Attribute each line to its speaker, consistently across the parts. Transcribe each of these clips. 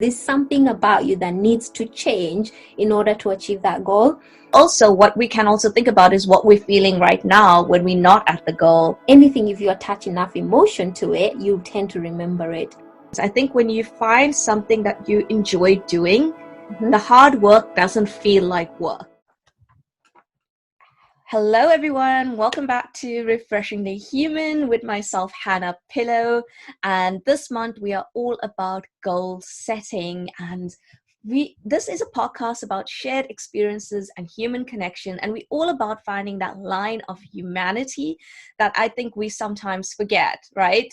Speaker 1: There's something about you that needs to change in order to achieve that goal.
Speaker 2: Also, what we can also think about is what we're feeling right now when we're not at the goal.
Speaker 1: Anything, if you attach enough emotion to it, you tend to remember it.
Speaker 2: I think when you find something that you enjoy doing, the hard work doesn't feel like work. Hello, everyone. Welcome back to Refreshingly Human with myself, Hannah Pillow. And this month we are all about goal setting. And this is a podcast about shared experiences and human connection. And we're all about finding that line of humanity that I think we sometimes forget, right?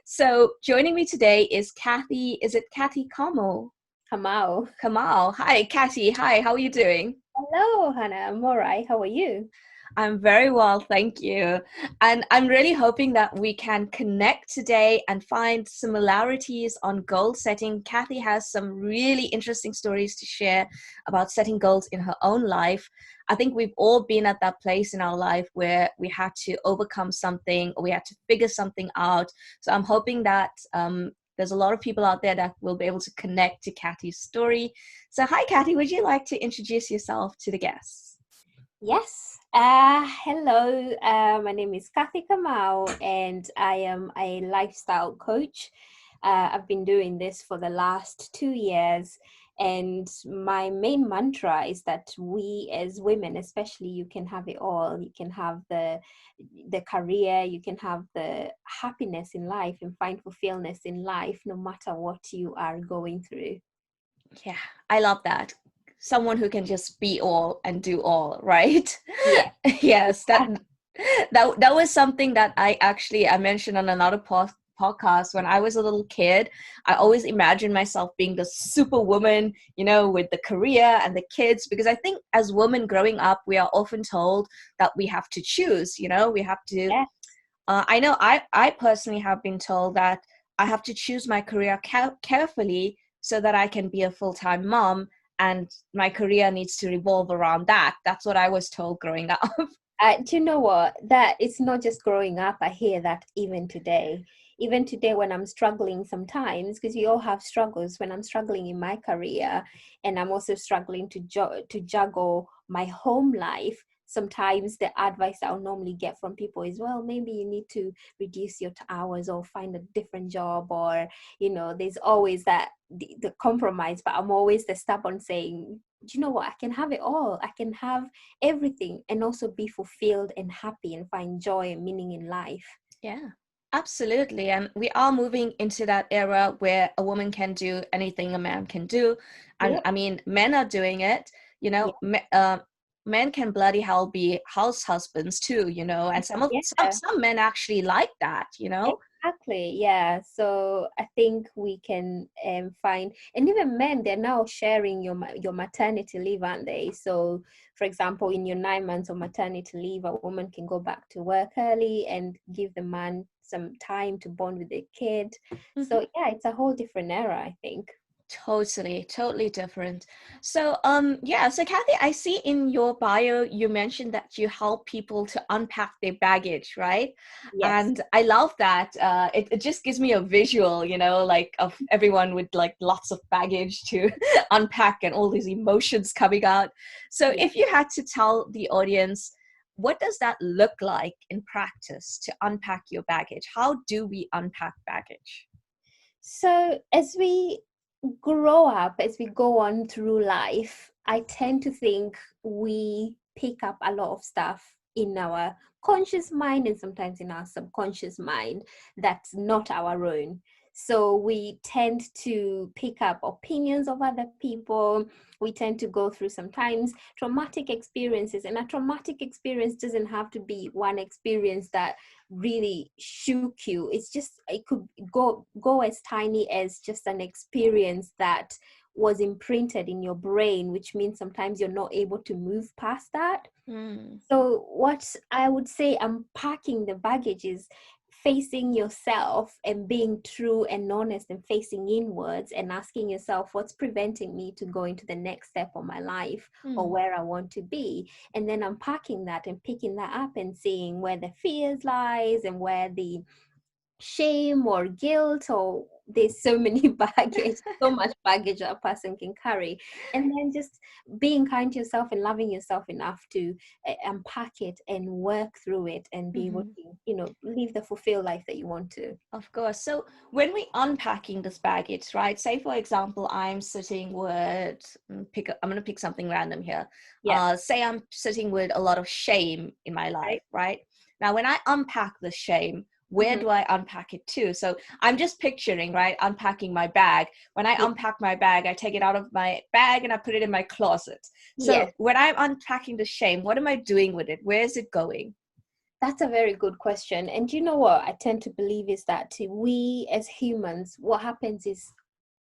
Speaker 2: So joining me today is Cathy. Is it Cathy Kamau?
Speaker 1: Kamau.
Speaker 2: Hi, Cathy. Hi, how are you doing?
Speaker 1: Hello, Hannah. I'm all right. How are you?
Speaker 2: I'm very well, thank you. And I'm really hoping that we can connect today and find similarities on goal setting. Cathy has some really interesting stories to share about setting goals in her own life. I think we've all been at that place in our life where we had to overcome something or we had to figure something out. So I'm hoping that there's a lot of people out there that will be able to connect to Cathy's story. So hi, Cathy, would you like to introduce yourself to the guests?
Speaker 1: Yes. Hello. My name is Cathy Kamau, and I am a lifestyle coach. I've been doing this for the last 2 years, and my main mantra is that we, as women, especially, you can have it all. You can have the career, you can have the happiness in life, and find fulfillment in life, no matter what you are going through.
Speaker 2: Yeah, I love that. Someone who can just be all and do all, right?
Speaker 1: Yeah.
Speaker 2: Yes, that was something that I mentioned on another podcast when I was a little kid. I always imagined myself being the superwoman, with the career and the kids, because I think as women growing up, we are often told that we have to choose, we have to.
Speaker 1: Yeah.
Speaker 2: I know I personally have been told that I have to choose my career carefully so that I can be a full-time mom, and my career needs to revolve around that. That's what I was told growing up.
Speaker 1: Do you know what? That it's not just growing up. I hear that even today. Even today, when I'm struggling sometimes, because we all have struggles. When I'm struggling in my career, and I'm also struggling to juggle my home life. Sometimes the advice I'll normally get from people is, well, maybe you need to reduce your hours or find a different job, or there's always that the compromise. But I'm always the stubborn saying, do you know what? I can have it all. I can have everything and also be fulfilled and happy and find joy and meaning in life.
Speaker 2: Yeah, absolutely. And we are moving into that era where a woman can do anything a man can do. And
Speaker 1: Yep.
Speaker 2: I mean, men are doing it,
Speaker 1: Yeah.
Speaker 2: men can bloody hell be house husbands too, and
Speaker 1: Yeah.
Speaker 2: some men actually like that.
Speaker 1: Exactly. Yeah. So I think we can find, and even men, they're now sharing your maternity leave, aren't they? So, for example, in your 9 months of maternity leave, a woman can go back to work early and give the man some time to bond with the kid. So yeah, it's a whole different era, I think.
Speaker 2: Totally different. So, so Cathy, I see in your bio you mentioned that you help people to unpack their baggage, right?
Speaker 1: Yes.
Speaker 2: And I love that. It just gives me a visual, like of everyone with like lots of baggage to unpack and all these emotions coming out. So,
Speaker 1: Yeah.
Speaker 2: if you had to tell the audience, what does that look like in practice to unpack your baggage? How do we unpack baggage?
Speaker 1: So as we grow up, as we go on through life, I tend to think we pick up a lot of stuff in our conscious mind and sometimes in our subconscious mind that's not our own. So we tend to pick up opinions of other people. We tend to go through sometimes traumatic experiences, and a traumatic experience doesn't have to be one experience that really shook you. It could go as tiny as just an experience that was imprinted in your brain, which means sometimes you're not able to move past that.
Speaker 2: Mm.
Speaker 1: So what I would say, unpacking the baggage, is facing yourself and being true and honest and facing inwards and asking yourself, what's preventing me to go into the next step of my life or where I want to be? And then unpacking that and picking that up and seeing where the fears lies and where the shame or guilt, or there's so many baggage, so much baggage that a person can carry. And then just being kind to yourself and loving yourself enough to unpack it and work through it and be able
Speaker 2: Mhm.
Speaker 1: to, live the fulfilled life that you want to.
Speaker 2: Of course. So when we unpacking this baggage, right? Say for example, I'm sitting with I'm gonna pick something random here.
Speaker 1: Yeah.
Speaker 2: Say I'm sitting with a lot of shame in my life,
Speaker 1: Right.
Speaker 2: right? Now, when I unpack the shame, where
Speaker 1: Hmm.
Speaker 2: do I unpack it to? So I'm just picturing, right, unpacking my bag. When I
Speaker 1: Yeah.
Speaker 2: unpack my bag, I take it out of my bag and I put it in my closet. So
Speaker 1: Yes.
Speaker 2: when I'm unpacking the shame, what am I doing with it? Where is it going?
Speaker 1: That's a very good question. And you know what I tend to believe is that we as humans, what happens is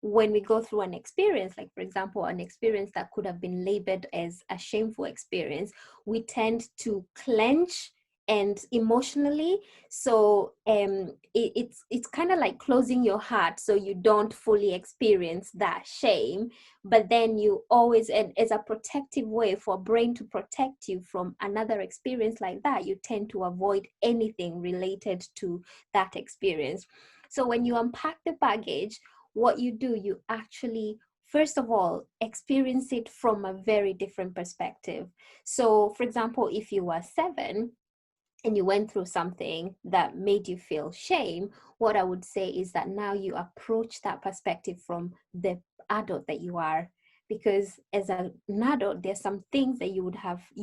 Speaker 1: when we go through an experience, like for example, an experience that could have been labeled as a shameful experience, we tend to clench and emotionally. So it's kind of like closing your heart so you don't fully experience that shame. But then you always, and as a protective way for a brain to protect you from another experience like that, you tend to avoid anything related to that experience. So when you unpack the baggage, what you do, you actually first of all experience it from a very different perspective. So for example, if you were 7 and you went through something that made you feel shame, what I would say is that now you approach that perspective from the adult that you are. Because as an adult, there's some things that you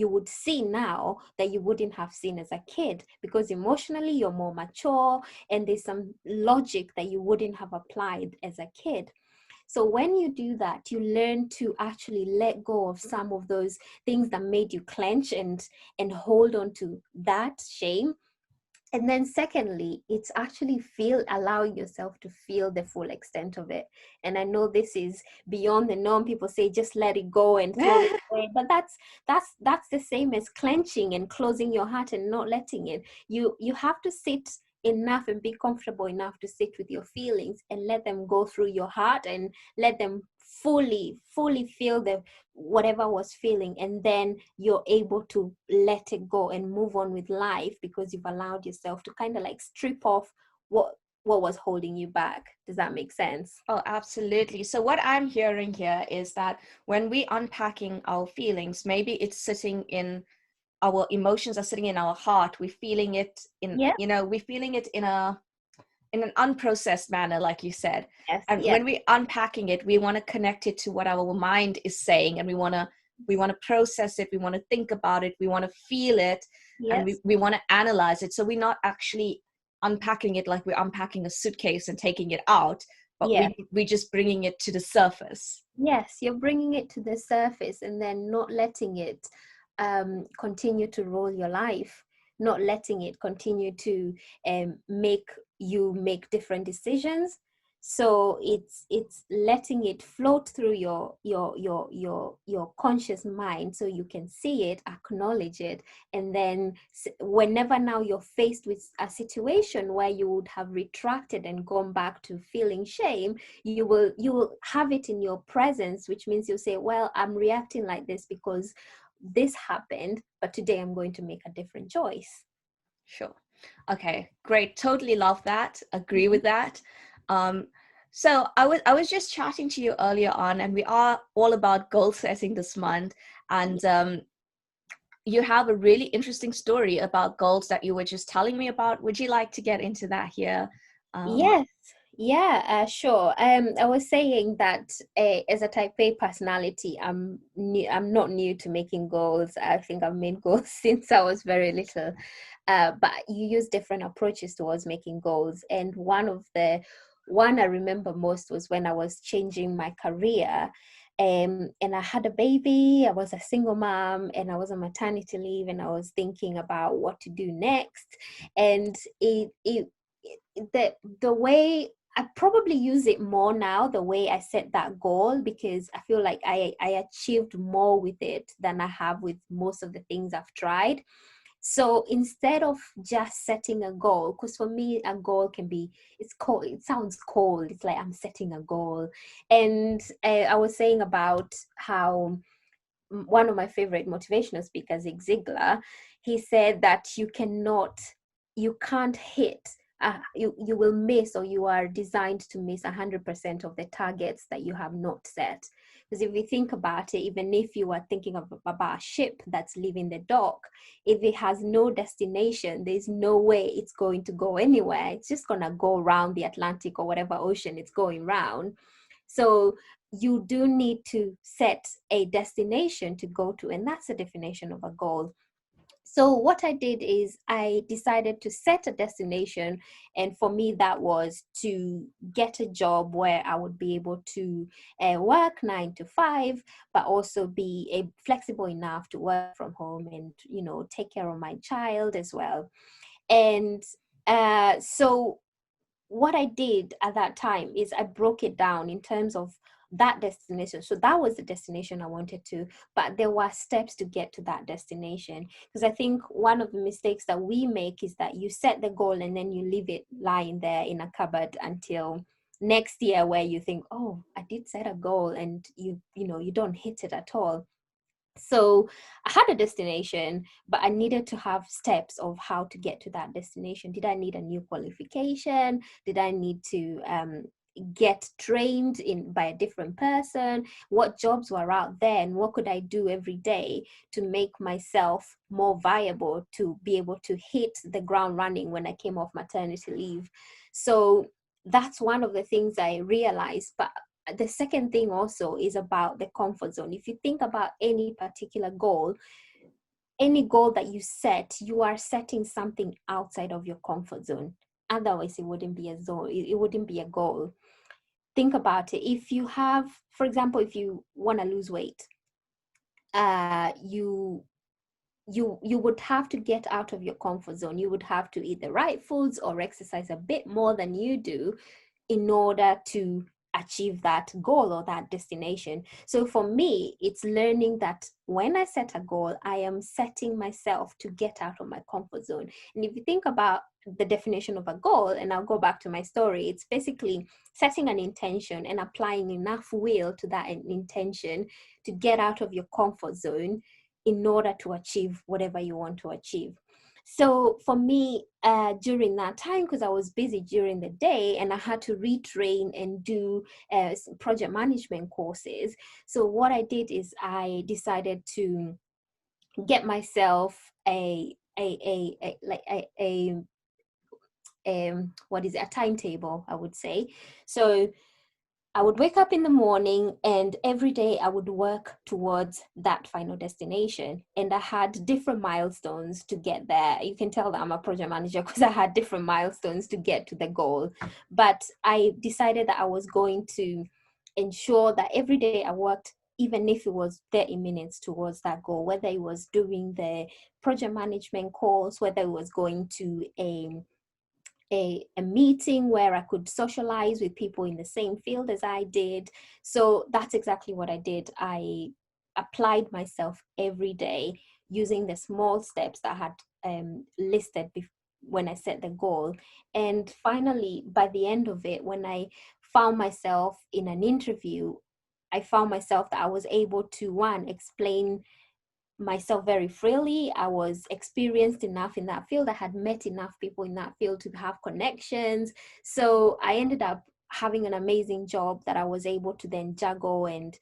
Speaker 1: would see now that you wouldn't have seen as a kid, because emotionally you're more mature and there's some logic that you wouldn't have applied as a kid. So when you do that, you learn to actually let go of some of those things that made you clench and hold on to that shame. And then secondly, it's actually allowing yourself to feel the full extent of it. And I know this is beyond the norm. People say just let it go and throw it away, but that's the same as clenching and closing your heart and not letting it. You have to sit enough and be comfortable enough to sit with your feelings and let them go through your heart and let them fully feel the whatever was feeling, and then you're able to let it go and move on with life because you've allowed yourself to kind of like strip off what was holding you back. Does that make sense?
Speaker 2: Oh, absolutely. So what I'm hearing here is that when we unpacking our feelings, maybe it's sitting in our emotions are sitting in our heart. We're feeling it in,
Speaker 1: Yeah.
Speaker 2: we're feeling it in an unprocessed manner, like you said.
Speaker 1: Yes.
Speaker 2: And
Speaker 1: Yes.
Speaker 2: when we're unpacking it, we want to connect it to what our mind is saying, and we want to process it, we want to think about it, we want to feel it, and we,
Speaker 1: Yes.
Speaker 2: we want to analyze it. So we're not actually unpacking it like we're unpacking a suitcase and taking it out, but
Speaker 1: Yes.
Speaker 2: we're just bringing it to the surface.
Speaker 1: Yes, you're bringing it to the surface and then not letting it continue to roll your life, not letting it continue to make you make different decisions. So it's letting it float through your conscious mind so you can see it, acknowledge it, and then whenever now you're faced with a situation where you would have retracted and gone back to feeling shame, you will have it in your presence, which means you'll say, well, I'm reacting like this because this happened, but today I'm going to make a different choice.
Speaker 2: Sure. Okay, great. Totally love that. Agree
Speaker 1: Mhm.
Speaker 2: with that. Um, so I was just chatting to you earlier on, and we are all about goal setting this month. And you have a really interesting story about goals that you were just telling me about. Would you like to get into that here? Um,
Speaker 1: Yes, yeah, sure. I was saying that as a type A personality, I'm not new to making goals. I think I've made goals since I was very little. But you use different approaches towards making goals. And one I remember most was when I was changing my career. And I had a baby, I was a single mom, and I was on maternity leave, and I was thinking about what to do next. And the way I probably use it more now, the way I set that goal, because I feel like I achieved more with it than I have with most of the things I've tried. So instead of just setting a goal, because for me a goal can be, it's cold, it sounds cold, it's like I'm setting a goal. And I was saying about how one of my favorite motivational speakers, Zig Ziglar, he said that you can't hit you will miss, or you are designed to miss 100% of the targets that you have not set. Because if we think about it, even if you are thinking about a ship that's leaving the dock, if it has no destination, there's no way it's going to go anywhere. It's just going to go around the Atlantic or whatever ocean it's going around. So you do need to set a destination to go to, and that's the definition of a goal. So what I did is I decided to set a destination, and for me that was to get a job where I would be able to work 9 to 5, but also be flexible enough to work from home and take care of my child as well. And so what I did at that time is I broke it down in terms of that destination. So that was the destination I wanted to, but there were steps to get to that destination. Because I think one of the mistakes that we make is that you set the goal and then you leave it lying there in a cupboard until next year, where you think, oh, I did set a goal, and you don't hit it at all. So I had a destination, but I needed to have steps of how to get to that destination. Did I need a new qualification? Did I need to get trained by a different person? What jobs were out there, and what could I do every day to make myself more viable to be able to hit the ground running when I came off maternity leave? So that's one of the things I realized. But the second thing also is about the comfort zone. If you think about any particular goal, any goal that you set, you are setting something outside of your comfort zone. Otherwise, it wouldn't be a zone. It wouldn't be a goal. Think about it. If you have, for example, if you want to lose weight, you would have to get out of your comfort zone. You would have to eat the right foods or exercise a bit more than you do in order to achieve that goal or that destination. So for me, it's learning that when I set a goal, I am setting myself to get out of my comfort zone. And if you think about the definition of a goal, and I'll go back to my story, it's basically setting an intention and applying enough will to that intention to get out of your comfort zone in order to achieve whatever you want to achieve. So for me, during that time, because I was busy during the day and I had to retrain and do project management courses. So what I did is I decided to get myself a timetable, I would say. So I would wake up in the morning, and every day I would work towards that final destination. And I had different milestones to get there. You can tell that I'm a project manager because I had different milestones to get to the goal. But I decided that I was going to ensure that every day I worked, even if it was 30 minutes towards that goal, whether it was doing the project management course, whether it was going to a meeting where I could socialize with people in the same field as I did. So that's exactly what I did. I applied myself every day using the small steps that I had listed when I set the goal. And finally, by the end of it, when I found myself in an interview, I found myself that I was able to, one, explain myself very freely. I was experienced enough in that field. I had met enough people in that field to have connections. So I ended up having an amazing job that I was able to then juggle and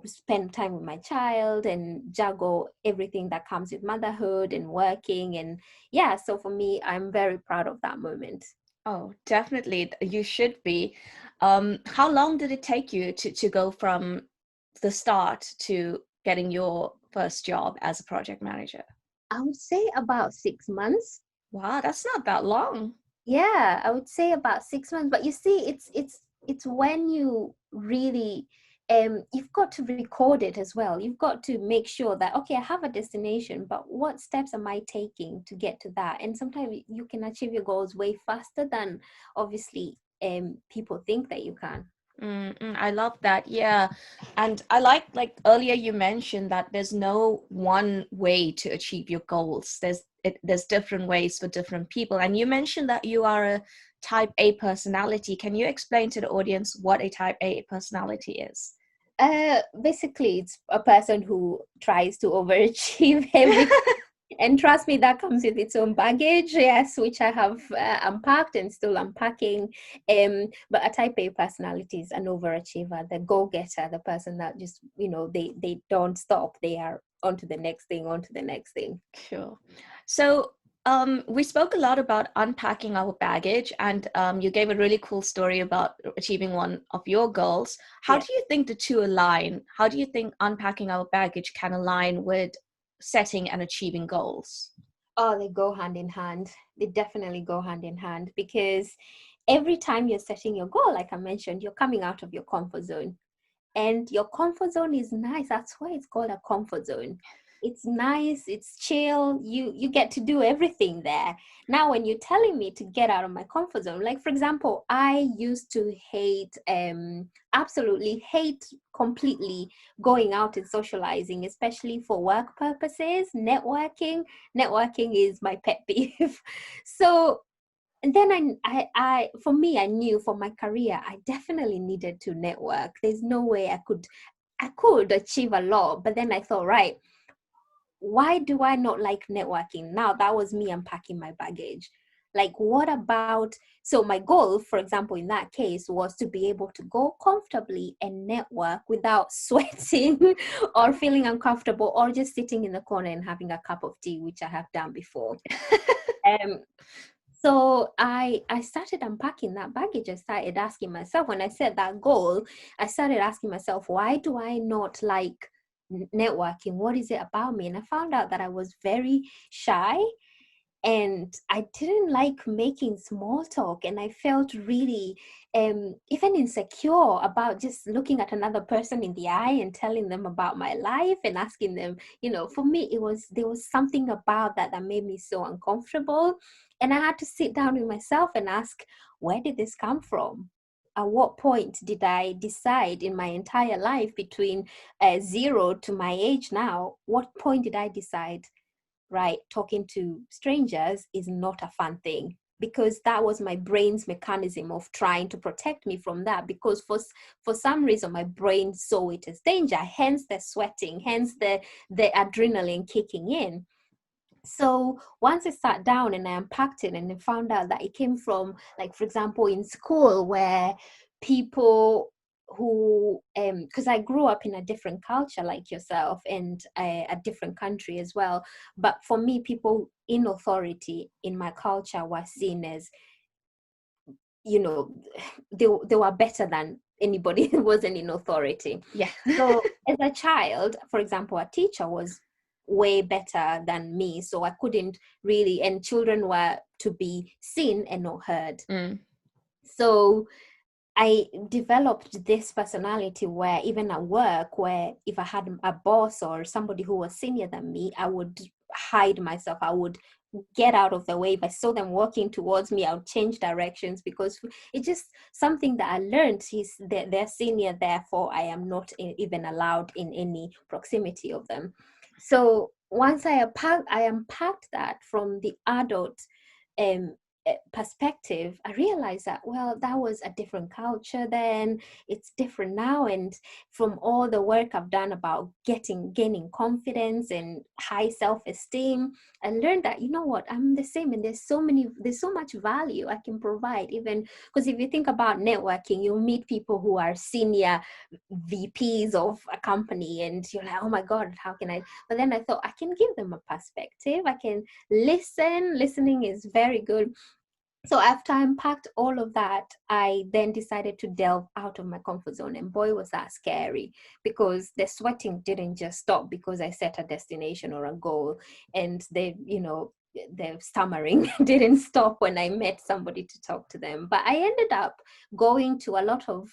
Speaker 1: spend time with my child and juggle everything that comes with motherhood and working. And yeah, so for me, I'm very proud of that moment.
Speaker 2: Oh, definitely. You should be. How long did it take you to go from the start to getting your first job as a project manager?
Speaker 1: I would say about 6 months.
Speaker 2: Wow, that's not that long.
Speaker 1: Yeah, I would say about 6 months. But you see, it's when you really you've got to record it as well. You've got to make sure that, okay, I have a destination, but what steps am I taking to get to that? And sometimes you can achieve your goals way faster than obviously people think that you can.
Speaker 2: I love that. Yeah. And I like earlier you mentioned that there's no one way to achieve your goals. There's different ways for different people. And you mentioned that you are a type A personality. Can you explain to the audience what a type A personality is?
Speaker 1: Basically, it's a person who tries to overachieve everything. And trust me, that comes with its own baggage, yes, which I have unpacked and still unpacking. But a type A personality is an overachiever, the go-getter, the person that just, they don't stop. They are on to the next thing, on to the next thing.
Speaker 2: Sure. So we spoke a lot about unpacking our baggage, and you gave a really cool story about achieving one of your goals. How
Speaker 1: Yeah.
Speaker 2: do you think the two align? How do you think unpacking our baggage can align with setting and achieving goals?
Speaker 1: Oh, they go hand in hand. They definitely go hand in hand because every time you're setting your goal, like I mentioned, you're coming out of your comfort zone. And your comfort zone is nice. That's why it's called a comfort zone. It's nice, it's chill. You get to do everything there. Now when you're telling me to get out of my comfort zone, like for example, I used to hate, absolutely hate completely going out and socializing, especially for work purposes. Networking is my pet peeve. So, and then for me, I knew for my career, I definitely needed to network. There's no way I could achieve a lot. But then I thought, right, why do I not like networking? Now that was me unpacking my baggage. Like, what about, so my goal, for example, in that case was to be able to go comfortably and network without sweating or feeling uncomfortable or just sitting in the corner and having a cup of tea, which I have done before. Um, so I started unpacking that baggage. I started asking myself, when I set that goal, I started asking myself, why do I not like networking? What is it about me? And I found out that I was very shy and I didn't like making small talk, and I felt really even insecure about just looking at another person in the eye and telling them about my life and asking them, for me there was something about that made me so uncomfortable. And I had to sit down with myself and ask, where did this come from? At what point did I decide in my entire life between 0 to my age now, what point did I decide, right, talking to strangers is not a fun thing? Because that was my brain's mechanism of trying to protect me from that, because for some reason my brain saw it as danger, hence the sweating, hence the adrenaline kicking in. So once I sat down and I unpacked it and I found out that it came from, like, for example, in school, where people who because I grew up in a different culture like yourself, and a different country as well. But for me, people in authority in my culture were seen as, you know they were better than anybody who wasn't in authority.
Speaker 2: Yeah.
Speaker 1: So as a child, for example, a teacher was way better than me, so I couldn't really, and children were to be seen and not heard.
Speaker 2: Mm.
Speaker 1: So I developed this personality where even at work, where if I had a boss or somebody who was senior than me, I would hide myself. I would get out of the way. If I saw them walking towards me, I would change directions, because it's just something that I learned. They're senior, therefore I am not even allowed in any proximity of them. So once I unpacked that from the adult um, perspective, I realized that, well, that was a different culture then. It's different now. And from all the work I've done about gaining confidence and high self-esteem, I learned that, you know what, I'm the same, and there's so much value I can provide. Even because if you think about networking, you'll meet people who are senior VPs of a company, and you're like, oh my God, how can I? But then I thought, I can give them a perspective. I can listen. Listening is very good. So after I unpacked all of that, I then decided to delve out of my comfort zone. And boy, was that scary, because the sweating didn't just stop because I set a destination or a goal. And the stammering didn't stop when I met somebody to talk to them. But I ended up going to a lot of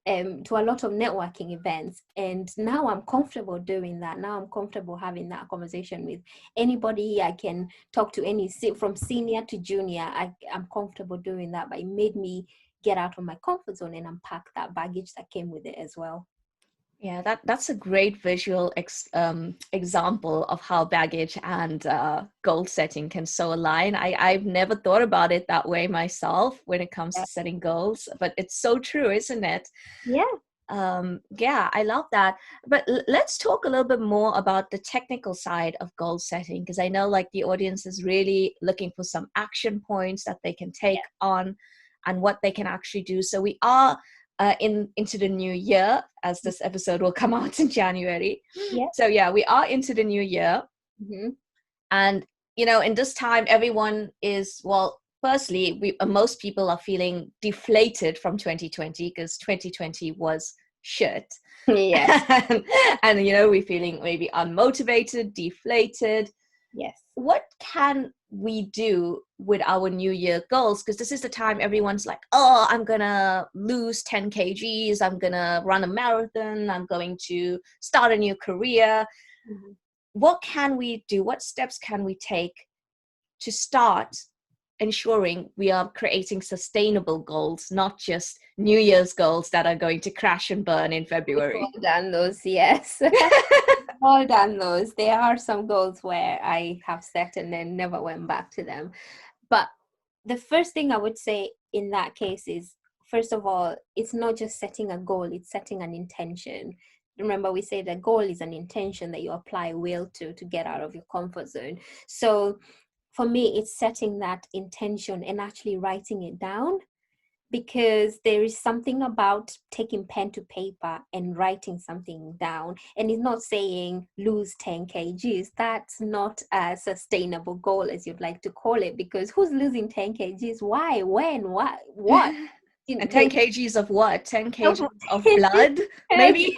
Speaker 1: networking events, and now I'm comfortable doing that. Now I'm comfortable having that conversation with anybody. I can talk to from senior to junior. I'm comfortable doing that, but it made me get out of my comfort zone and unpack that baggage that came with it as well.
Speaker 2: Yeah, that's a great visual example of how baggage and goal setting can so align. I've never thought about it that way myself when it comes
Speaker 1: Yeah.
Speaker 2: to setting goals, but it's so true, isn't it?
Speaker 1: Yeah.
Speaker 2: Yeah, I love that. But let's talk a little bit more about the technical side of goal setting, because I know like the audience is really looking for some action points that they can take on and what they can actually do. So we are into the new year, as this episode will come out in January.
Speaker 1: Yeah.
Speaker 2: So yeah, we are into the new year.
Speaker 1: Mm-hmm.
Speaker 2: And in this time, everyone is, well, firstly, most people are feeling deflated from 2020 because 2020 was shit.
Speaker 1: Yes.
Speaker 2: And we're feeling maybe unmotivated, deflated.
Speaker 1: Yes.
Speaker 2: What can we do with our new year goals? Because this is the time everyone's like, oh, I'm gonna lose 10 kgs, I'm gonna run a marathon, I'm going to start a new career.
Speaker 1: Mm-hmm.
Speaker 2: What can we do? What steps can we take to start ensuring we are creating sustainable goals, not just New Year's goals that are going to crash and burn in
Speaker 1: We've
Speaker 2: February?
Speaker 1: all done those, yes. All done those. There are some goals where I have set and then never went back to them. But the first thing I would say in that case is, first of all, it's not just setting a goal, it's setting an intention. Remember, we say the goal is an intention that you apply will to get out of your comfort zone. So for me, it's setting that intention and actually writing it down, because there is something about taking pen to paper and writing something down. And it's not saying lose 10 kgs. That's not a sustainable goal, as you'd like to call it, because who's losing 10 kgs? Why? When? What?
Speaker 2: And 10 kgs of what? 10 kgs of
Speaker 1: Exactly.
Speaker 2: blood, maybe?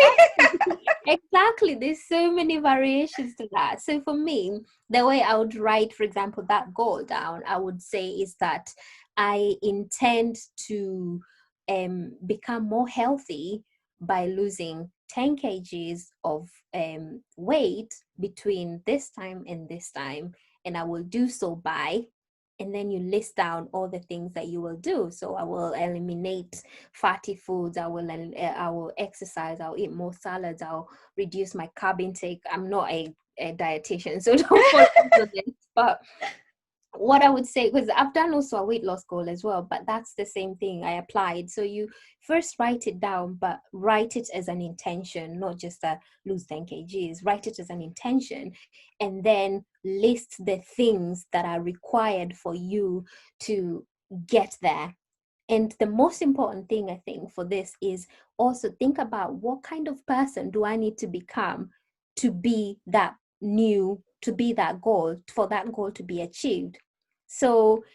Speaker 1: Exactly. There's so many variations to that. So for me, the way I would write, for example, that goal down, I would say is that I intend to become more healthy by losing 10 kgs of weight between this time and this time. And I will do so by, and then you list down all the things that you will do. So I will eliminate fatty foods. I will exercise. I'll eat more salads. I'll reduce my carb intake. I'm not a dietitian, so don't fall into this. But what I would say, because I've done also a weight loss goal as well, but that's the same thing I applied. So you first write it down, but write it as an intention, not just a lose 10 kgs. Write it as an intention, and then list the things that are required for you to get there. And the most important thing, I think, for this is also think about what kind of person do I need to become to be that to be that goal, for that goal to be achieved. So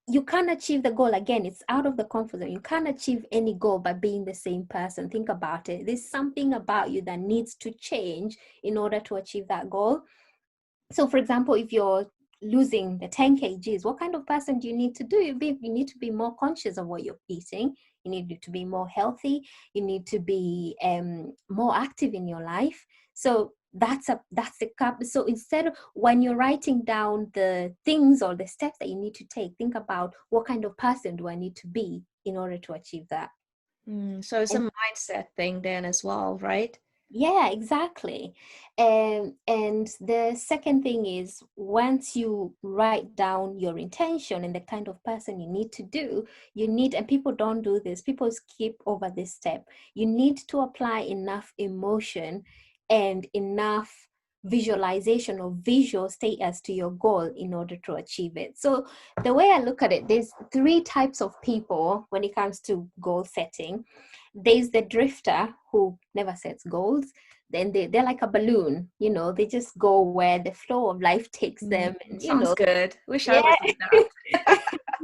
Speaker 1: you can't achieve the goal, again, it's out of the comfort zone. You can't achieve any goal by being the same person. Think about it. There's something about you that needs to change in order to achieve that goal. So for example, if you're losing the 10 kgs, what kind of person do you need to do? You need to be more conscious of what you're eating. You need to be more healthy. You need to be more active in your life. So that's the cup. So instead of, when you're writing down the things or the steps that you need to take, think about what kind of person do I need to be in order to achieve that.
Speaker 2: So it's a
Speaker 1: And
Speaker 2: mindset thing then as well, right?
Speaker 1: yeah, exactly. And the second thing is, once you write down your intention and the kind of person you need to do, you need, and people don't do this, people skip over this step. You need to apply enough emotion and enough visualization or visual status to your goal in order to achieve it. So the way I look at it, there's three types of people when it comes to goal setting. There's the drifter who never sets goals. Then they're like a balloon, they just go where the flow of life takes them. And
Speaker 2: Sounds good. Wish I
Speaker 1: yeah.
Speaker 2: was like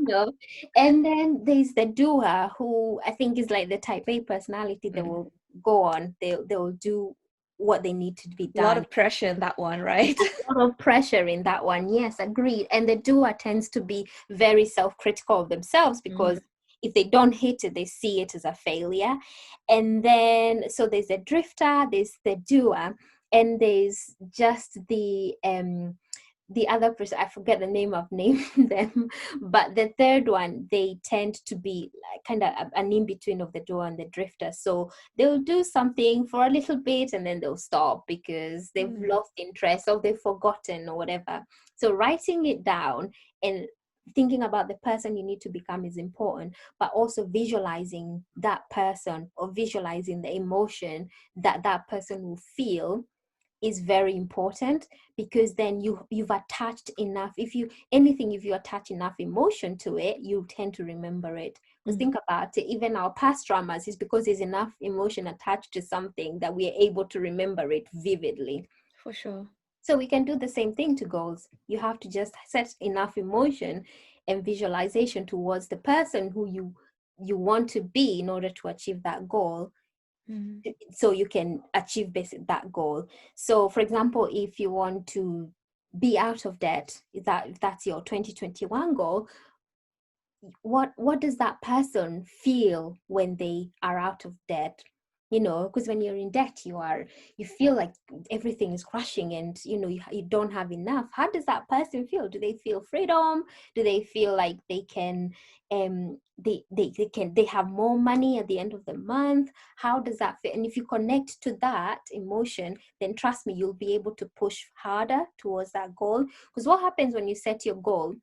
Speaker 2: that.
Speaker 1: And then there's the doer, who I think is like the type A personality that will go on. They'll do what they need to be
Speaker 2: A lot
Speaker 1: done.
Speaker 2: of pressure in that one, right?
Speaker 1: A lot of pressure in that one. Yes, agreed. And the doer tends to be very self-critical of themselves, because if they don't hit it, they see it as a failure. And then, so there's the drifter, there's the doer, and there's just the other person, I forget the name of naming them, but the third one, they tend to be like kind of an in-between of the doer and the drifter. So they'll do something for a little bit and then they'll stop because they've lost interest or they've forgotten or whatever. So writing it down and thinking about the person you need to become is important, but also visualizing that person or visualizing the emotion that that person will feel is very important, because then you've attached enough. If you attach enough emotion to it, you tend to remember it. Because think about it, even our past traumas is because there's enough emotion attached to something that we are able to remember it vividly.
Speaker 2: For sure.
Speaker 1: So we can do the same thing to goals. You have to just set enough emotion and visualization towards the person who you want to be in order to achieve that goal, so you can achieve that goal. So for example, if you want to be out of debt, if that's your 2021 goal, what does that person feel when they are out of debt? Because when you're in debt, you feel like everything is crashing, and you don't have enough. How does that person feel? Do they feel freedom? Do they feel like they can they have more money at the end of the month? How does that feel? And if you connect to that emotion, then trust me, you'll be able to push harder towards that goal. Because what happens when you set your goal,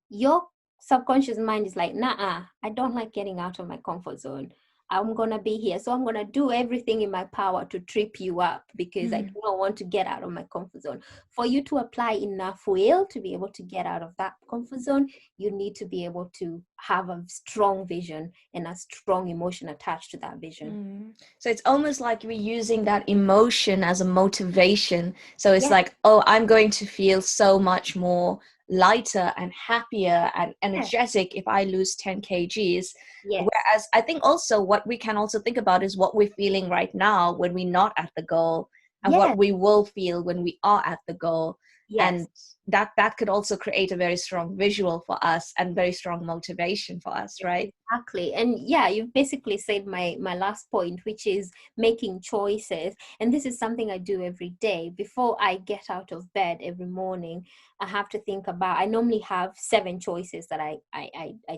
Speaker 1: your subconscious mind is like, nah, I don't like getting out of my comfort zone. I'm gonna be here, so I'm gonna do everything in my power to trip you up, because I do not want to get out of my comfort zone. For you to apply enough will to be able to get out of that comfort zone, you need to be able to have a strong vision and a strong emotion attached to that vision.
Speaker 2: So it's almost like we're using that emotion as a motivation. So it's
Speaker 1: Yeah.
Speaker 2: like, oh, I'm going to feel so much more lighter and happier and
Speaker 1: Yeah.
Speaker 2: energetic if I lose 10 kgs.
Speaker 1: Yes.
Speaker 2: Whereas I think also what we can also think about is what we're feeling right now when we're not at the goal, and what
Speaker 1: Yes.
Speaker 2: we will feel when we are at the goal.
Speaker 1: Yes.
Speaker 2: And that could also create a very strong visual for us and very strong motivation for us, right?
Speaker 1: Exactly. And yeah, you've basically said my last point, which is making choices. And this is something I do every day. Before I get out of bed every morning, I have to think about, I normally have 7 choices that I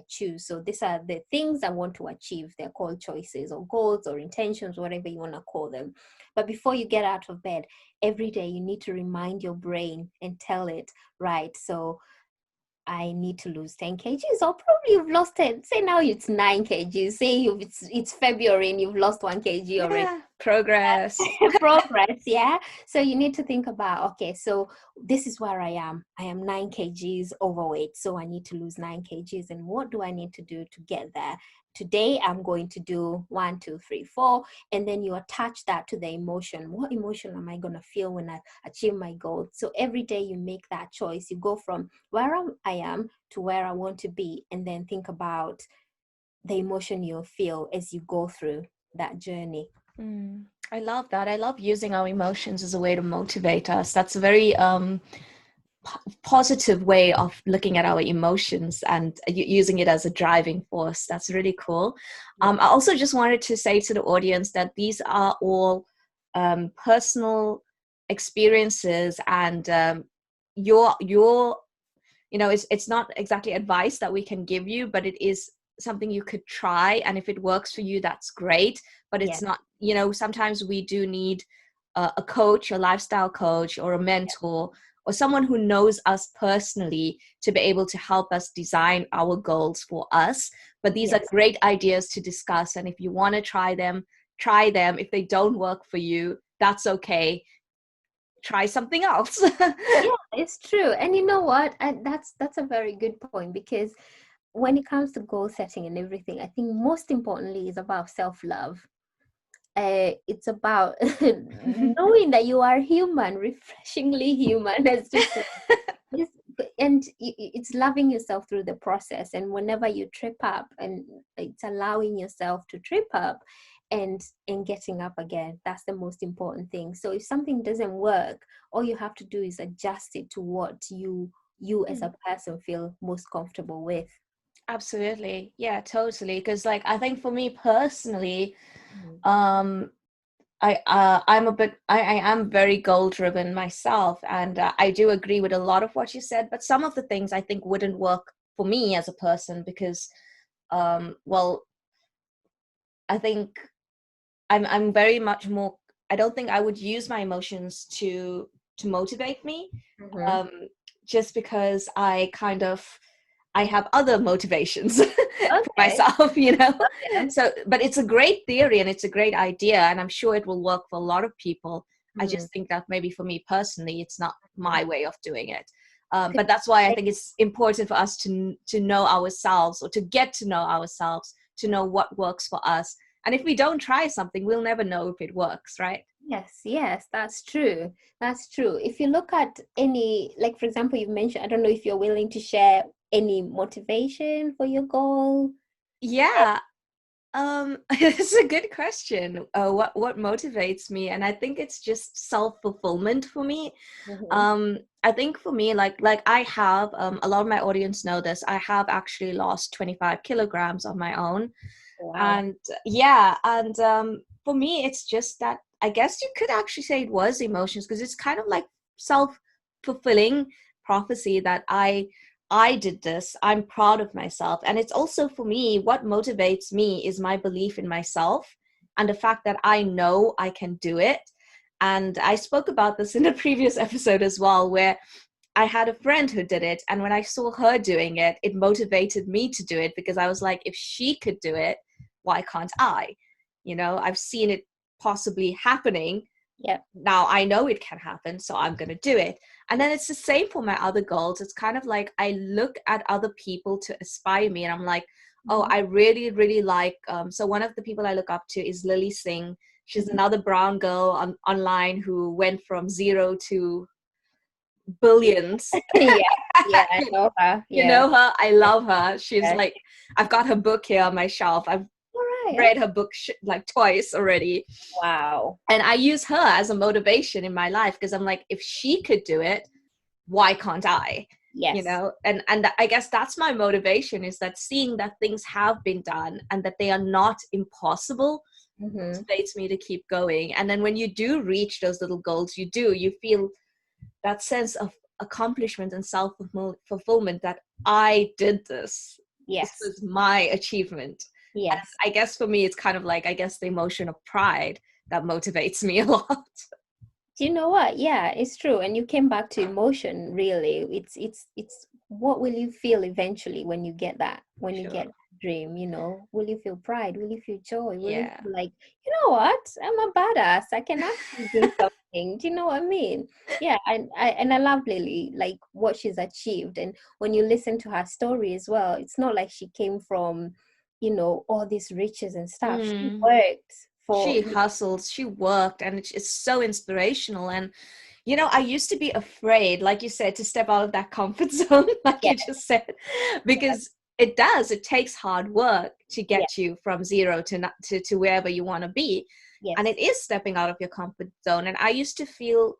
Speaker 1: choose. So these are the things I want to achieve. They're called choices or goals or intentions, whatever you want to call them. But before you get out of bed, every day you need to remind your brain and tell it, right, so I need to lose 10 kgs, or probably you've lost 10. Say now it's 9 kgs. Say it's February and you've lost 1 kg already.
Speaker 2: Yeah, progress.
Speaker 1: Progress, yeah. So you need to think about, okay, so this is where I am. I am 9 kgs overweight, so I need to lose 9 kgs. And what do I need to do to get there? Today I'm going to do 1, 2, 3, 4, and then you attach that to the emotion. What emotion am I going to feel when I achieve my goal? So every day you make that choice. You go from where I am to where I want to be, and then think about the emotion you'll feel as you go through that journey.
Speaker 2: I love that. I love using our emotions as a way to motivate us. That's a very positive way of looking at our emotions and using it as a driving force. That's really cool.
Speaker 1: Yeah.
Speaker 2: I also just wanted to say to the audience that these are all personal experiences, and your it's not exactly advice that we can give you, but it is something you could try, and if it works for you, that's great. But
Speaker 1: Yeah.
Speaker 2: it's not, sometimes we do need a coach, a lifestyle coach, or a mentor, or someone who knows us personally to be able to help us design our goals for us. But these are
Speaker 1: Yes.
Speaker 2: great ideas to discuss, and if you want to try them, try them. If they don't work for you, that's okay. Try something else.
Speaker 1: Yeah, it's true. And you know what? That's a very good point, because when it comes to goal setting and everything, I think most importantly is about self-love. It's about knowing that you are human, refreshingly human, as we say. Yes, and it's loving yourself through the process. And whenever you trip up, and it's allowing yourself to trip up and getting up again. That's the most important thing. So if something doesn't work, all you have to do is adjust it to what you as a person feel most comfortable with.
Speaker 2: Absolutely. Yeah, totally. Because like I think for me personally,
Speaker 1: Mhm.
Speaker 2: um I am very goal driven myself, and I do agree with a lot of what you said, but some of the things I think wouldn't work for me as a person because well, I think I'm very much more, I don't think I would use my emotions to motivate me.
Speaker 1: Mhm.
Speaker 2: Um just because I kind of I have other motivations for
Speaker 1: Okay.
Speaker 2: myself, you know.
Speaker 1: Yeah.
Speaker 2: So, but it's a great theory and it's a great idea, and I'm sure it will work for a lot of people. I
Speaker 1: Mm,
Speaker 2: just think that maybe for me personally, it's not
Speaker 1: mm.
Speaker 2: my way of doing it.
Speaker 1: Could
Speaker 2: But that's why I
Speaker 1: I-
Speaker 2: think it's important for us to know ourselves, or to get to know ourselves, to know what works for us. And if we don't try something, we'll never know if it works, right?
Speaker 1: Yes, yes, that's true. That's true. If you look at any, like for example, you've mentioned, I don't know if you're willing to share any motivation for your goal.
Speaker 2: Yeah, it's a good question. What motivates me? And I think it's just self-fulfillment for me.
Speaker 1: Mm-hmm.
Speaker 2: I think for me, like I have a lot of my audience know this. I have actually lost 25 kilograms on my own,
Speaker 1: Wow.
Speaker 2: and yeah, and for me, it's just that I guess you could actually say it was emotions, because it's kind of like self-fulfilling prophecy that I did this. I'm proud of myself. And it's also for me, what motivates me is my belief in myself and the fact that I know I can do it. And I spoke about this in a previous episode as well, where I had a friend who did it. And when I saw her doing it, it motivated me to do it, because I was like, if she could do it, why can't I? You know, I've seen it possibly happening.
Speaker 1: Yeah.
Speaker 2: Now I know it can happen, so I'm going to do it. And then it's the same for my other goals. It's kind of like I look at other people to inspire me, and I'm like, oh,
Speaker 1: Mhm.
Speaker 2: I really, really like. So one of the people I look up to is Lily Singh. She's
Speaker 1: Mhm.
Speaker 2: another brown girl online who went from zero to billions.
Speaker 1: Yeah, yeah, I know her.
Speaker 2: You
Speaker 1: Yeah,
Speaker 2: know her? I
Speaker 1: yeah,
Speaker 2: love her. She's
Speaker 1: yeah.
Speaker 2: like, I've got her book here on my shelf. I've
Speaker 1: All right.
Speaker 2: read her book like twice already.
Speaker 1: Wow.
Speaker 2: And I use her as a motivation in my life, because I'm like, if she could do it, why can't I? You
Speaker 1: Yes.
Speaker 2: know, and I guess that's my motivation, is that seeing that things have been done and that they are not impossible
Speaker 1: Mm-hmm.
Speaker 2: motivates me to keep going. And then when you do reach those little goals, you feel that sense of accomplishment and self fulfillment, that I did this. This
Speaker 1: Yes.
Speaker 2: was my achievement. And
Speaker 1: Yes.
Speaker 2: I guess for me, it's kind of like, I guess, the emotion of pride that motivates me a lot.
Speaker 1: Do you know what? Yeah, it's true. And you came back to emotion, really. It's what will you feel eventually when you get that, when you get
Speaker 2: Sure.
Speaker 1: that dream, Will you feel pride? Will you feel joy? Will you
Speaker 2: Yeah.
Speaker 1: feel like, you know what? I'm a badass. I can actually do something. Do you know what I mean? Yeah, and I love Lily, like what she's achieved. And when you listen to her story as well, it's not like she came from, all these riches and stuff. She
Speaker 2: Mm.
Speaker 1: worked for,
Speaker 2: She hustled, she worked, and it's so inspirational. And I used to be afraid, like you said, to step out of that comfort zone, like
Speaker 1: yeah,
Speaker 2: you just said,
Speaker 1: yeah,
Speaker 2: because it takes hard work to
Speaker 1: yeah,
Speaker 2: get you from zero to to wherever you want to be. And
Speaker 1: yes.
Speaker 2: it is stepping out of your comfort zone. And I used to feel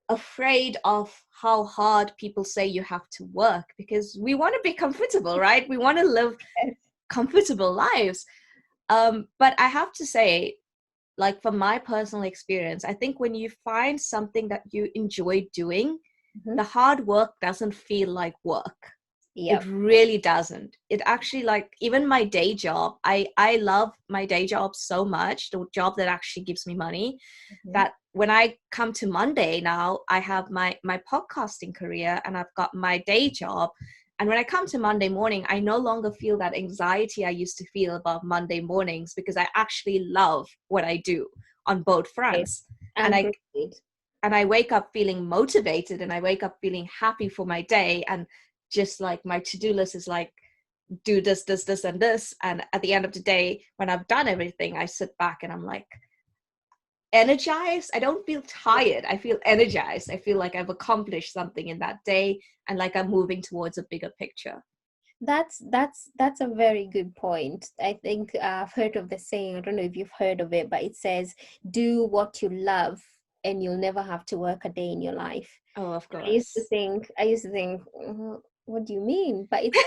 Speaker 2: afraid of how hard people say you have to work, because we want to be comfortable, right? We want to live comfortable lives. But I have to say, like from my personal experience, I think when you find something that you enjoy doing,
Speaker 1: Mhm.
Speaker 2: the hard work doesn't feel like work. It
Speaker 1: Yep.
Speaker 2: really doesn't. It actually, like, even my day job, I love my day job so much, the job that actually gives me money,
Speaker 1: Mhm.
Speaker 2: that when I come to Monday now, I have my podcasting career and I've got my day job. And when I come to Monday morning, I no longer feel that anxiety I used to feel about Monday mornings, because I actually love what I do on both
Speaker 1: Okay.
Speaker 2: fronts. And
Speaker 1: And
Speaker 2: I
Speaker 1: great.
Speaker 2: and I wake up feeling motivated, and I wake up feeling happy for my day. And just like my to-do list is like, do this, this, this, and this. And at the end of the day, when I've done everything, I sit back and I'm like energized. I don't feel tired. I feel energized. I feel like I've accomplished something in that day, and like I'm moving towards a bigger picture.
Speaker 1: That's a very good point. I think I've heard of the saying, I don't know if you've heard of it, but it says, do what you love and you'll never have to work a day in your life.
Speaker 2: Oh, of
Speaker 1: I used to
Speaker 2: course.
Speaker 1: think, what do you mean? But it's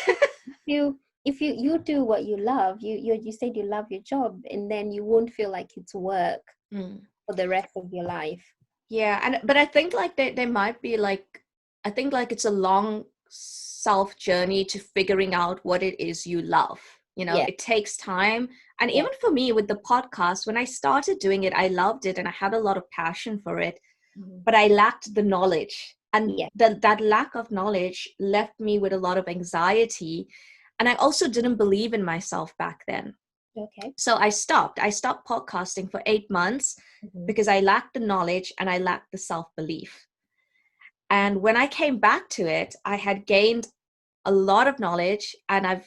Speaker 1: true. If you do what you love, you said you love your job, and then you won't feel like it's work
Speaker 2: Mm.
Speaker 1: for the rest of your life.
Speaker 2: Yeah, and but I think like they might be like, I think like it's a long self journey to figuring out what it is you love.
Speaker 1: Yeah,
Speaker 2: It takes time. And
Speaker 1: yeah.
Speaker 2: even for me with the podcast, when I started doing it, I loved it and I had a lot of passion for it,
Speaker 1: Mhm.
Speaker 2: but I lacked the knowledge. And
Speaker 1: Yeah.
Speaker 2: that lack of knowledge left me with a lot of anxiety. And I also didn't believe in myself back then.
Speaker 1: Okay.
Speaker 2: So I stopped podcasting for 8 months
Speaker 1: Mhm.
Speaker 2: because I lacked the knowledge and I lacked the self-belief. And when I came back to it, I had gained a lot of knowledge, and I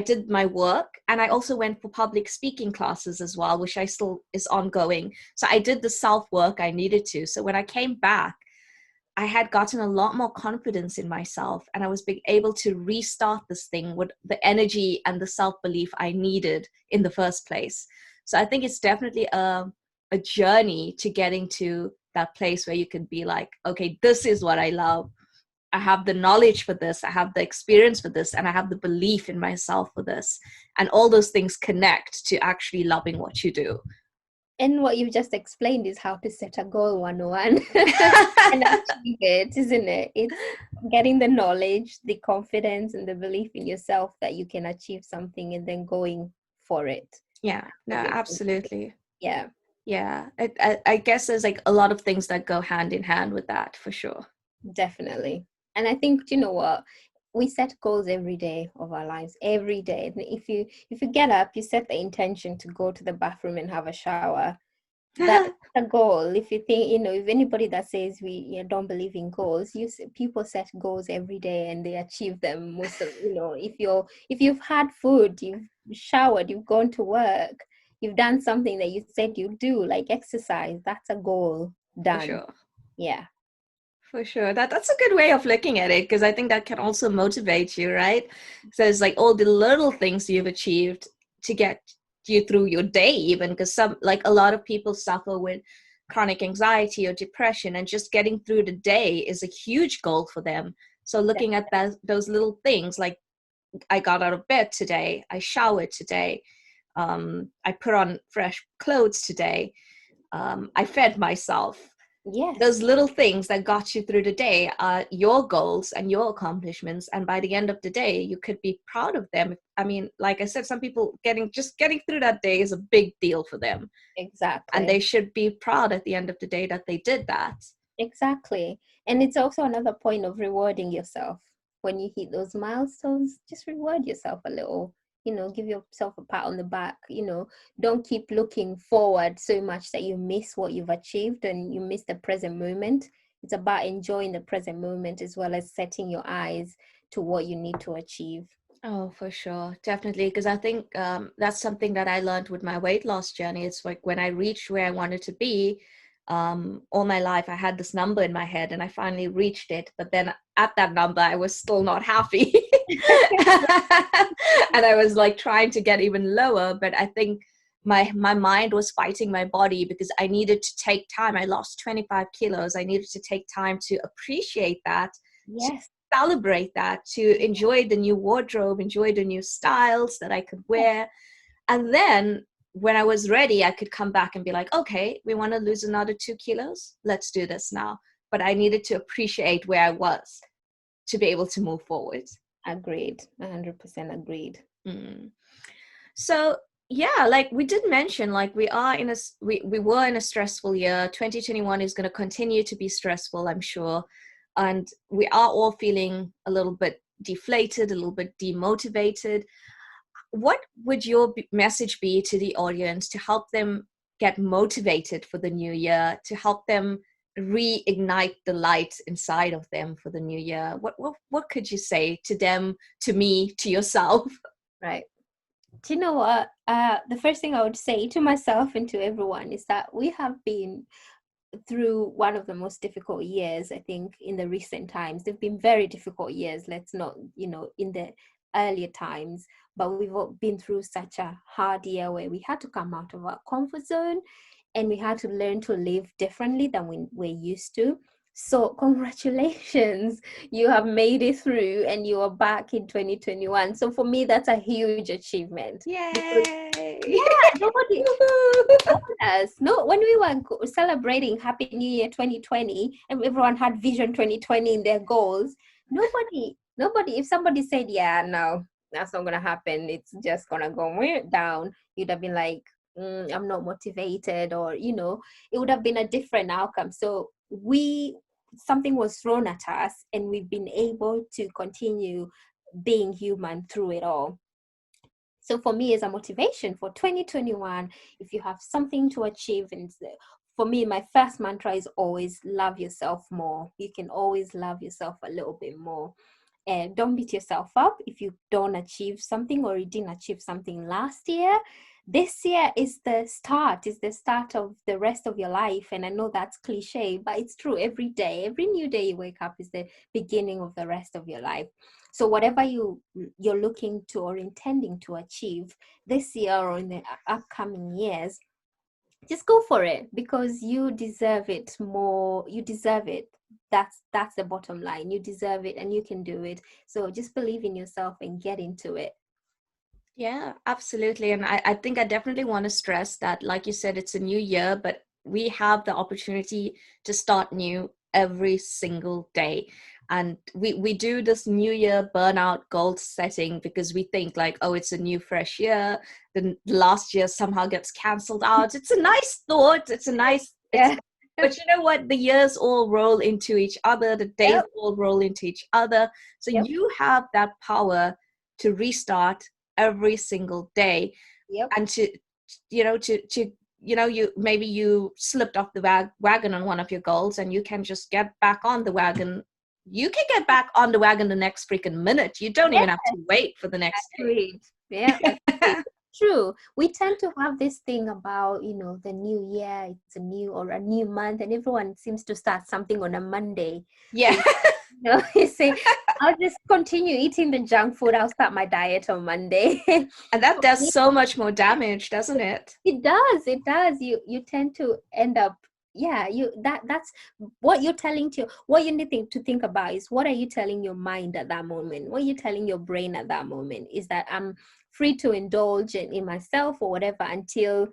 Speaker 2: did my work, and I also went for public speaking classes as well, which I still is ongoing. So I did the self work I needed to. So when I came back, I had gotten a lot more confidence in myself, and I was being able to restart this thing with the energy and the self belief I needed in the first place. So I think it's definitely a journey to getting to that place where you can be like, okay, this is what I love. I have the knowledge for this, I have the experience for this, and I have the belief in myself for this. And all those things connect to actually loving what you do.
Speaker 1: And what you've just explained is how to set a goal 101 and achieve it, isn't it? It's getting the knowledge, the confidence, and the belief in yourself that you can achieve something and then going for it.
Speaker 2: Yeah, no, absolutely.
Speaker 1: Yeah,
Speaker 2: Yeah, I guess there's like a lot of things that go hand in hand with that for sure.
Speaker 1: definitely. And I think, you know what? We set goals every day of our lives, every day. And if you get up, you set the intention to go to the bathroom and have a shower. That's a goal. If you think, if anybody that says don't believe in goals, people set goals every day and they achieve them. Most of, if you've had food, you've showered, you've gone to work, you've done something that you said you do, like exercise, that's a goal
Speaker 2: For
Speaker 1: done.
Speaker 2: sure.
Speaker 1: Yeah,
Speaker 2: For sure. That's a good way of looking at it, because I think that can also motivate you, right? So it's like all the little things you've achieved to get you through your day, even because a lot of people suffer with chronic anxiety or depression, and just getting through the day is a huge goal for them. So looking at those little things, like I got out of bed today, I showered today, I put on fresh clothes today, I fed myself. Those
Speaker 1: yes,
Speaker 2: little things that got you through the day are your goals and your accomplishments, and by the end of the day you could be proud of them. I mean, like I said, some people getting through that day is a big deal for them, and they
Speaker 1: exactly.
Speaker 2: should be proud at the end of the day that they did that.
Speaker 1: Exactly. And it's also another point of rewarding yourself. When you hit those milestones, just reward yourself a little, give yourself a pat on the back, don't keep looking forward so much that you miss what you've achieved and you miss the present moment. It's about enjoying the present moment as well as setting your eyes to what you need to achieve.
Speaker 2: Oh, for sure. Definitely. Because I think that's something that I learned with my weight loss journey. It's like when I reached where I wanted to be, all my life, I had this number in my head and I finally reached it. But then at that number, I was still not happy. And I was like trying to get even lower. But I think my mind was fighting my body, because I needed to take time. I lost 25 kilos. I needed to take time to appreciate that,
Speaker 1: Yes.
Speaker 2: celebrate that, to enjoy the new wardrobe, enjoy the new styles that I could wear. And then when I was ready, I could come back and be like, okay, we want to lose another 2 kilos. Let's do this now. But I needed to appreciate where I was to be able to move forward.
Speaker 1: Agreed. 100% agreed.
Speaker 2: Mm. So yeah, like we did mention, like we were in a stressful year. 2021 is going to continue to be stressful, I'm sure, and we are all feeling a little bit deflated, a little bit demotivated. What would your message be to the audience to help them get motivated for the new year, to help them reignite the light inside of them for the new year? What could you say to them, to me, to yourself?
Speaker 1: Right. Do you know what? The first thing I would say to myself and to everyone is that we have been through one of the most difficult years, I think, in the recent times. They've been very difficult years. Let's not, in the earlier times, but we've all been through such a hard year where we had to come out of our comfort zone and we had to learn to live differently than we're used to. So congratulations, you have made it through and you are back in 2021. So for me, that's a huge achievement because
Speaker 2: Yay!
Speaker 1: yeah, nobody told us. No, when we were celebrating Happy New Year 2020 and everyone had Vision 2020 in their goals, nobody, if somebody said, yeah, no, that's not gonna happen, it's just gonna go way down, you'd have been like, I'm not motivated, or it would have been a different outcome. So something was thrown at us, and we've been able to continue being human through it all. So for me, as a motivation for 2021, if you have something to achieve, and for me, my first mantra is always love yourself more. You can always love yourself a little bit more. And don't beat yourself up if you don't achieve something, or you didn't achieve something last year. This year is the start of the rest of your life. And I know that's cliche, but it's true. Every day, every new day you wake up is the beginning of the rest of your life. So whatever you're looking to or intending to achieve this year or in the upcoming years, just go for it, because you deserve it more. You deserve it. That's the bottom line. You deserve it, and you can do it. So just believe in yourself and get into it.
Speaker 2: Yeah, absolutely. And I think I definitely want to stress that, like you said, it's a new year, but we have the opportunity to start new every single day. And we do this new year burnout goal setting because we think like, oh, it's a new fresh year. Then last year somehow gets canceled out. It's a nice thought.
Speaker 1: Yeah.
Speaker 2: But you know what? The years all roll into each other. The days
Speaker 1: Yep.
Speaker 2: all roll into each other. So
Speaker 1: Yep.
Speaker 2: you have that power to restart every single day,
Speaker 1: Yep.
Speaker 2: and you maybe you slipped off the wagon on one of your goals, and you can just get back on the wagon. You can get back on the wagon the next freaking minute. You don't even have to wait for the next
Speaker 1: Agreed. Yeah, agreed. True. We tend to have this thing about, the new year, it's a new or a new month, and everyone seems to start something on a Monday. So,
Speaker 2: Yeah.
Speaker 1: you say, I'll just continue eating the junk food. I'll start my diet on Monday.
Speaker 2: And that does so much more damage, doesn't it?
Speaker 1: It does. You tend to end up, yeah, that's what you're telling to what you need to think about is, what are you telling your mind at that moment? What are you telling your brain at that moment? Is that I'm free to indulge in myself or whatever until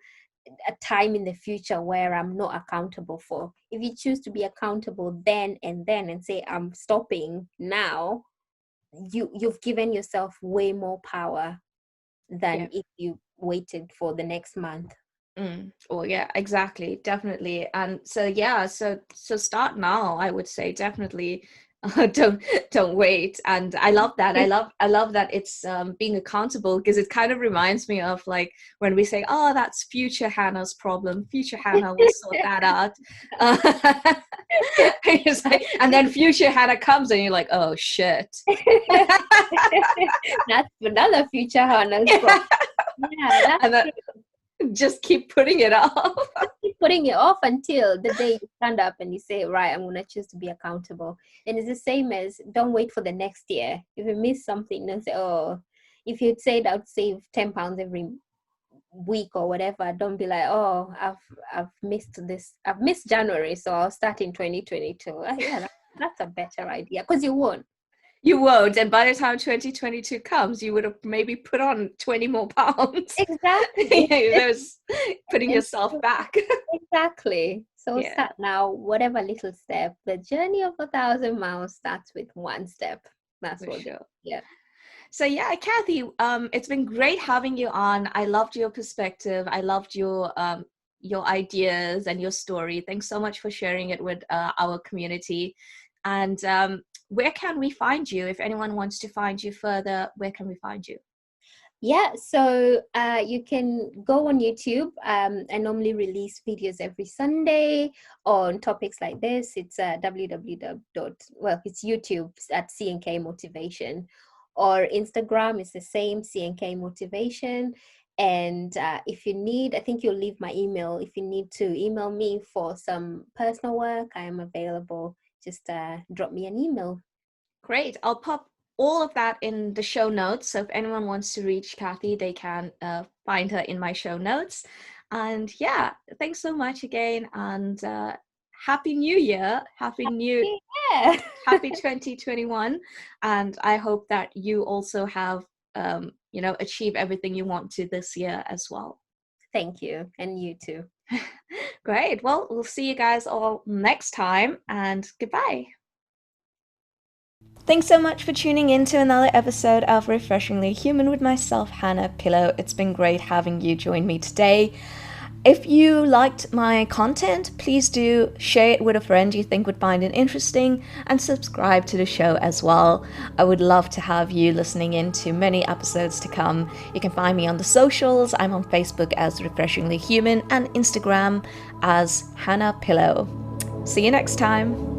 Speaker 1: a time in the future where I'm not accountable for. If you choose to be accountable then and say I'm stopping now, you've given yourself way more power
Speaker 2: Yeah.
Speaker 1: than if you waited for the next month.
Speaker 2: Oh yeah, exactly, definitely. And so yeah, so start now, I would say, definitely. Don't wait. And I love that. I love that it's being accountable, because it kind of reminds me of like when we say, oh, that's future Hannah's problem. Future Hannah will sort that out. It's like, and then future Hannah comes and you're like, oh shit.
Speaker 1: That's another future Hannah's problem. Yeah, that's
Speaker 2: And then just keep putting it off.
Speaker 1: keep putting it off until the day you stand up and you say, right, I'm gonna choose to be accountable. And it's the same as, don't wait for the next year. If you miss something, don't say, oh, if you'd said I'd save £10 every week or whatever, don't be like, oh, I've missed this, I've missed January, so I'll start in 2022. Yeah, that's a better idea, because you won't.
Speaker 2: You won't. And by the time 2022 comes, you would have maybe put on 20 more pounds.
Speaker 1: Exactly.
Speaker 2: There's putting yourself back.
Speaker 1: Exactly. So
Speaker 2: Yeah,
Speaker 1: start now, whatever little step. The journey of 1,000 miles starts with one step. That's
Speaker 2: for
Speaker 1: what,
Speaker 2: sure.
Speaker 1: yeah.
Speaker 2: So yeah, Cathy, it's been great having you on. I loved your perspective. I loved your ideas and your story. Thanks so much for sharing it with our community. And where can we find you? If anyone wants to find you further, where can we find you?
Speaker 1: Yeah, so you can go on YouTube. I normally release videos every Sunday on topics like this. It's www. Well, it's YouTube at CNK Motivation, or Instagram is the same, CNK Motivation. And if you need, I think you'll leave my email. If you need to email me for some personal work, I am available. Just drop me an email.
Speaker 2: Great. I'll pop all of that in the show notes. So if anyone wants to reach Cathy, they can find her in my show notes. And yeah, thanks so much again. And Happy New Year.
Speaker 1: Yeah.
Speaker 2: Happy 2021. And I hope that you also have, achieve everything you want to this year as well.
Speaker 1: Thank you. And you too.
Speaker 2: Great. Well, we'll see you guys all next time, and goodbye. Thanks so much for tuning in to another episode of Refreshingly Human with myself, Hannah Pillow. It's been great having you join me today. If you liked my content, please do share it with a friend you think would find it interesting and subscribe to the show as well. I would love to have you listening in to many episodes to come. You can find me on the socials. I'm on Facebook as Refreshingly Human and Instagram as Hannah Pillow. See you next time.